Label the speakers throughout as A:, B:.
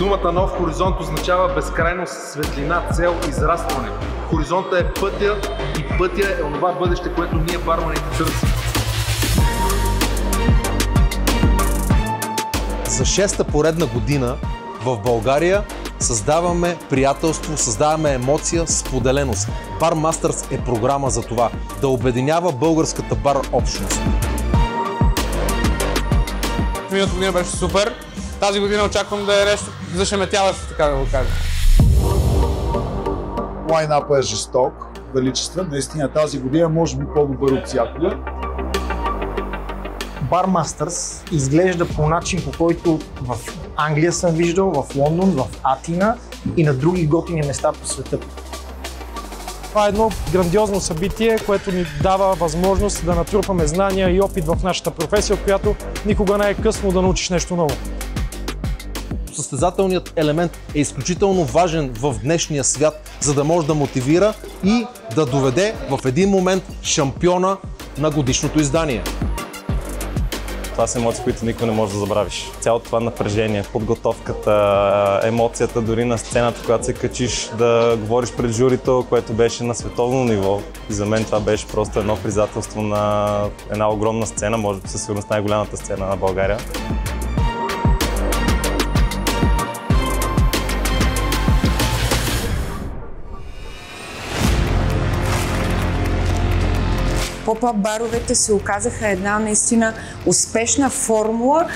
A: Думата нов хоризонт означава безкрайност, светлина, цел, израстване. Хоризонта е пътя и пътя е онова бъдеще, което ние барманите търсим.
B: За 6-та поредна година в България създаваме приятелство, създаваме емоция, споделеност. Bar Masters е програма за това, да обединява българската бар общност.
C: Миналата година беше супер. Тази година очаквам да е нещо зашеметяващо, така да го кажа.
D: Лайнапът е жесток, величествен. Наистина тази година може би по-добър от всякога.
E: Bar Masters изглежда по начин, по който в Англия съм виждал, в Лондон, в Атина и на други готини места по света.
F: Това е едно грандиозно събитие, което ни дава възможност да натрупаме знания и опит в нашата професия, от която никога не е късно да научиш нещо ново.
B: Състезателният елемент е изключително важен в днешния свят, за да може да мотивира и да доведе в един момент шампиона на годишното издание.
G: Това са емоции, които никога не можеш да забравиш. Цялото това напрежение, подготовката, емоцията дори на сцената, когато се качиш да говориш пред журито, което беше на световно ниво. И за мен това беше просто едно признателство на една огромна сцена, може би със сигурност най-голямата сцена на България.
H: Поп-ап баровете се оказаха една наистина успешна формула,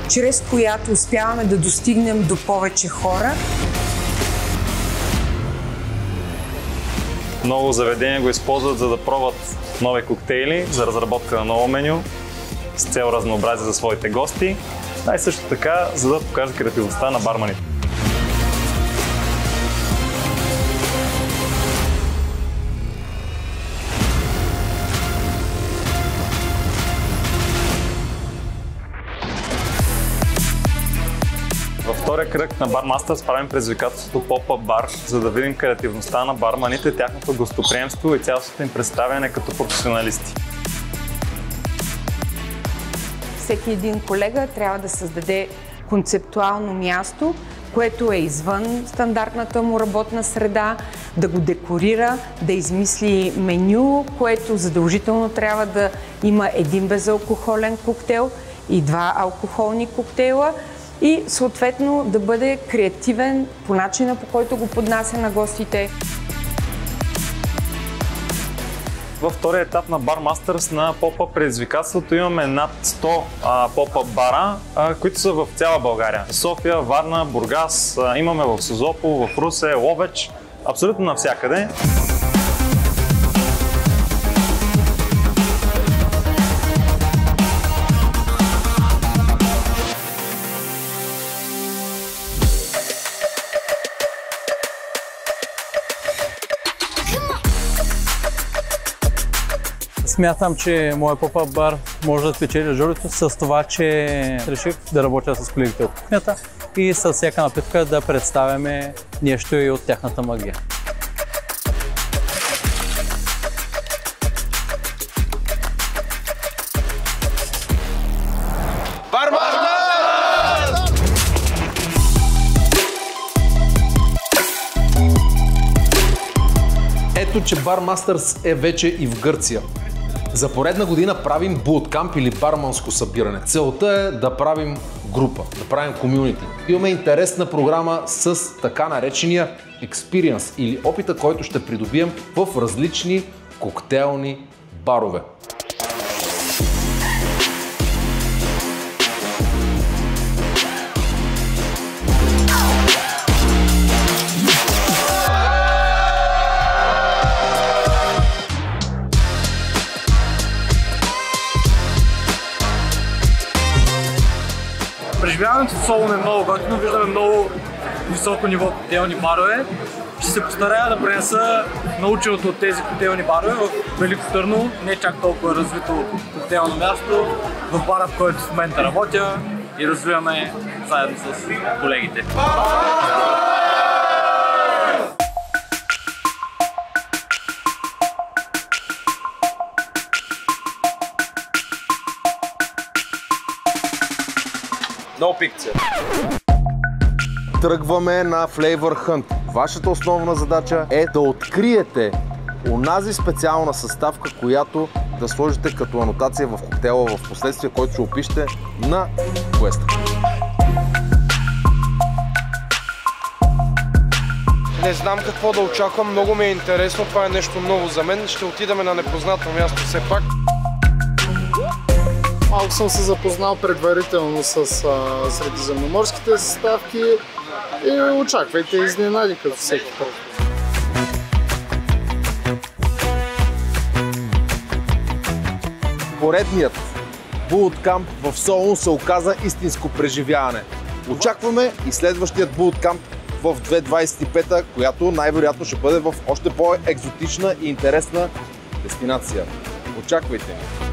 H: чрез която успяваме да достигнем до повече хора.
G: Много заведения го използват, за да пробват нови коктейли, за разработка на ново меню, с цел разнообразие за своите гости, а и също така, за да покажат креативността на барманите. Във втория кръг на Bar Masters правим предизвикателството Pop-up бар, за да видим креативността на барманите, тяхното гостоприемство и цялостното им представяне като професионалисти.
H: Всеки един колега трябва да създаде концептуално място, което е извън стандартната му работна среда, да го декорира, да измисли меню, което задължително трябва да има един безалкохолен коктейл и 2 алкохолни коктейла, и съответно да бъде креативен по начина, по който го поднася на гостите.
G: Във втория етап на Bar Masters на Pop-up предизвикателството имаме над 100 Pop-up бара, които са в цяла България. София, Варна, Бургас, имаме в Созопол, в Русе, Ловеч, абсолютно навсякъде.
I: Смятам, че моят поп-ап бар може да спечели журито с това, че реших да работя с колегите от кухнята и с всяка напитка да представяме нещо и от тяхната магия.
A: Bar Masters!
B: Ето, че Bar Masters е вече и в Гърция. За поредна година правим буткамп или барманско събиране. Целта е да правим група, да правим комюнити. Имаме интересна програма с така наречения experience или опита, който ще придобием в различни коктейлни барове.
J: Преживяването в Солун е много готино, виждаме много високо ниво коктейлни барове. Ще се постарая да пренеса наученото от тези коктейлни барове в Велико Търново, не чак толкова развито коктейлно място, в бара, в който в момента работя и развиваме заедно с колегите.
A: No picture.
B: Тръгваме на Flavor Hunt. Вашата основна задача е да откриете онази специална съставка, която да сложите като анотация в коктейла в последствие, който ще опишете на квеста.
K: Не знам какво да очаквам, много ми е интересно, това е нещо ново за мен. Ще отидем на непознато място все пак.
L: Малко съм се запознал предварително с средиземноморските съставки и очаквайте изненади като всеки път.
B: Поредният булткамп в Солун се оказа истинско преживяване. Очакваме и следващият булткамп в 2025, която най-вероятно ще бъде в още по-екзотична и интересна дестинация. Очаквайте ни!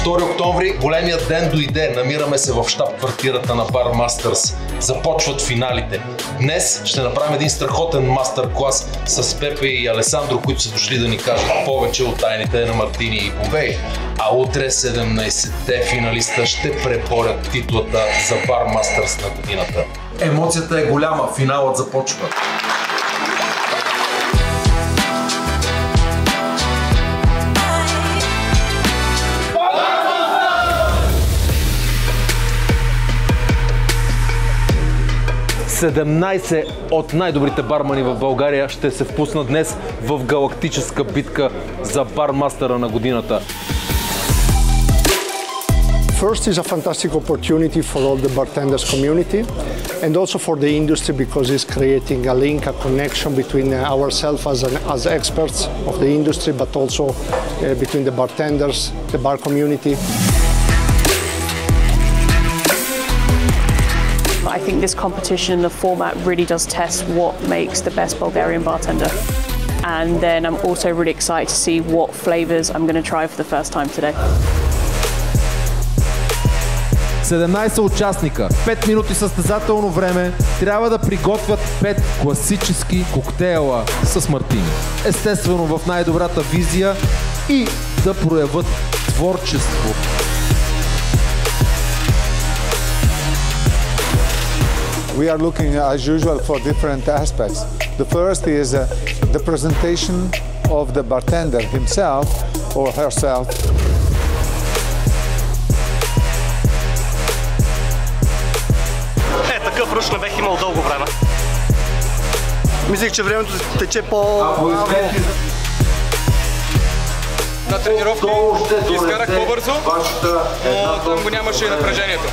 B: 2 октомври, големият ден дойде. Намираме се в щаб-квартирата на Bar Masters. Започват финалите. Днес ще направим един страхотен мастер-клас с Пепе и Алесандро, които са дошли да ни кажат повече от тайните на Мартини и Бовей. А утре 17-те финалиста ще преборят титлата за Bar Masters на годината. Емоцията е голяма, финалът започва. Седемнайсет от най-добрите бармани в България ще се впуснат днес в галактическа битка за бармастера на годината.
M: First is a fantastic opportunity for all the bartenders community and also for the industry because it's creating a link, a connection between ourselves as experts of the industry, but also between the bartenders, the bar community.
N: I think this competition, the format really does test what makes the best Bulgarian bartender. And then I'm also really excited to see what flavors I'm going to try for the first time today.
B: 17 участника, 5 минути състезателно време, трябва да приготвят 5 класически коктейла с мартини. Естествено в най-добрата визия и да проявят творчество.
O: We are looking, as usual, for different aspects. The first is the presentation of the bartender himself or herself.
P: Такъв руш не бех имал дълго време. Мислех, че времето тече по-бавно.
C: На тренировки изкарах по-бързо, но там го нямаше и напрежението.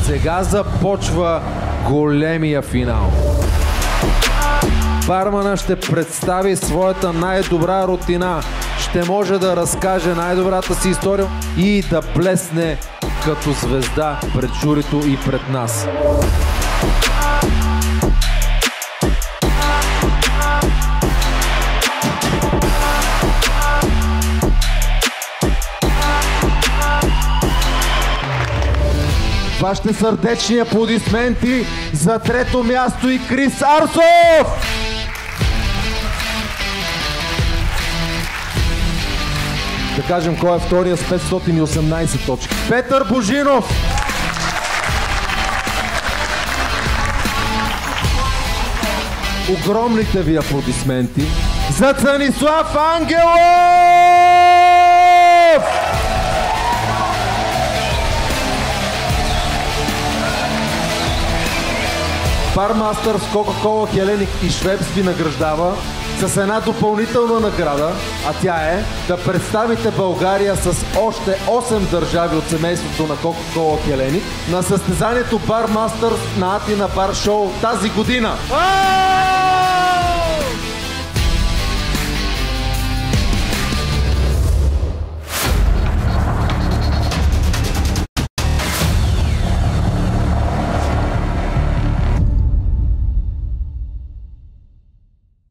B: Сега започва големия финал. Бармана ще представи своята най-добра рутина. Ще може да разкаже най-добрата си история и да блесне като звезда пред журито и пред нас. Вашите сърдечни аплодисменти за трето място и Крис Арсов! Да кажем кой е втория с 518 точки. Петър Божинов! Огромните ви аплодисменти за Станислав Ангелов! Bar Masters, Coca-Cola, Hellenic и Schweppes ви награждава с една допълнителна награда, а тя е да представите България с още 8 държави от семейството на Coca-Cola Hellenic на състезанието Bar Masters на Атина Бар Шоу тази година.